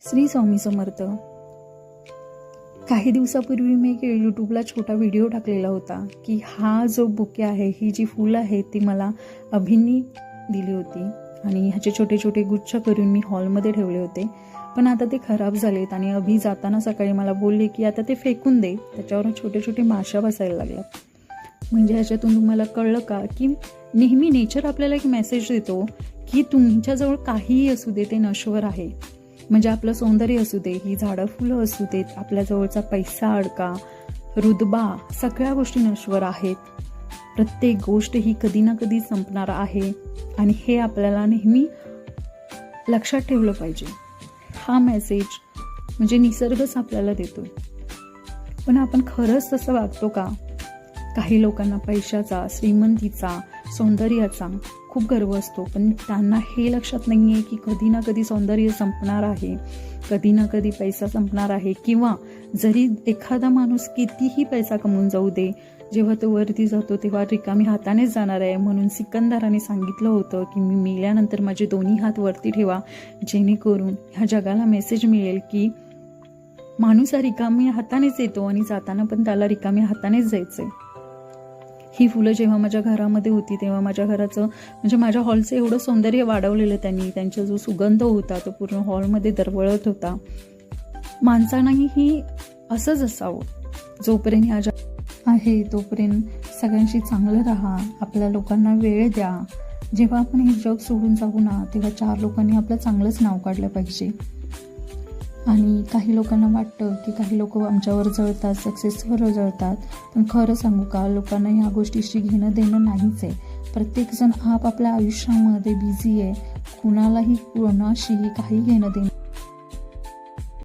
श्री स्वामी समर्थ. काही दिवसापूर्वी मी एक यूट्यूबला छोटा व्हिडिओ टाकलेला होता की हा जो बुके आहे, ही जी फुलं आहे ती मला अभिंनी दिली होती आणि ह्याचे छोटे छोटे गुच्छ करून मी हॉलमध्ये ठेवले होते. पण आता ते खराब झालेत आणि अभि जाताना सकाळी मला बोलले की आता ते फेकून दे, त्याच्यावर छोटे छोटे माशा बसायला लागल्यात. म्हणजे ह्याच्यातून तुम्हाला कळलं का की नेहमी नेचर आपल्याला एक मेसेज देतो की तुमच्याजवळ काहीही असू दे ते नश्वर आहे. म्हणजे आपलं सौंदर्य असू दे, ही झाडं फुलं असू देत, आपल्याजवळचा पैसा अडका, रुतबा, सगळ्या गोष्टी नश्वर आहेत. प्रत्येक गोष्ट ही कधी ना कधी संपणार आहे आणि हे आपल्याला नेहमी लक्षात ठेवलं पाहिजे. हा मेसेज म्हणजे निसर्गच आपल्याला देतोय. पण आपण खरंच तसं वागतो का? काही लोकांना पैशाचा, श्रीमंतीचा, सौंदर्याचा खूप गर्व असतो, पण त्यांना हे लक्षात नाही आहे की कधी ना कधी सौंदर्य संपणार आहे, कधी ना कधी पैसा संपणार आहे. किंवा जरी एखादा माणूस कितीही पैसा कमवून जाऊ दे, जेव्हा तो वरती जातो तेव्हा रिकामी हातानेच जाणार आहे. म्हणून सिकंदराने सांगितलं होतं की मी मेल्यानंतर माझे दोन्ही हात वरती ठेवा, जेणेकरून ह्या जगाला मेसेज मिळेल की माणूस हा रिकामी हातानेच येतो आणि जाताना पण त्याला रिकामी हातानेच जायचंय. ही फुलं जेव्हा माझ्या घरामध्ये होती तेव्हा माझ्या घराचं म्हणजे माझ्या हॉलचं एवढं सौंदर्य वाढवलेलं त्यांनी. त्यांचा जो सुगंध होता तो पूर्ण हॉलमध्ये दरवळत होता. माणसांनाही ही असंच असावं. जोपर्यंत ह्या आहे तोपर्यंत सगळ्यांशी चांगलं राहा, आपल्या लोकांना वेळ द्या. जेव्हा आपण हे जग सोडून जाऊ ना, तेव्हा 4 लोकांनी आपलं चांगलंच नाव काढलं पाहिजे. आणि काही लोकांना वाटतं की काही लोक आमच्यावर जळतात, सक्सेसवर जळतात, पण खरं सांगू का, लोकांना ह्या गोष्टीशी घेणं देणं नाहीच आहे. प्रत्येकजण आपापल्या आयुष्यामध्ये बिझी आहे. कुणालाही कोणाशीही काही घेणं देणं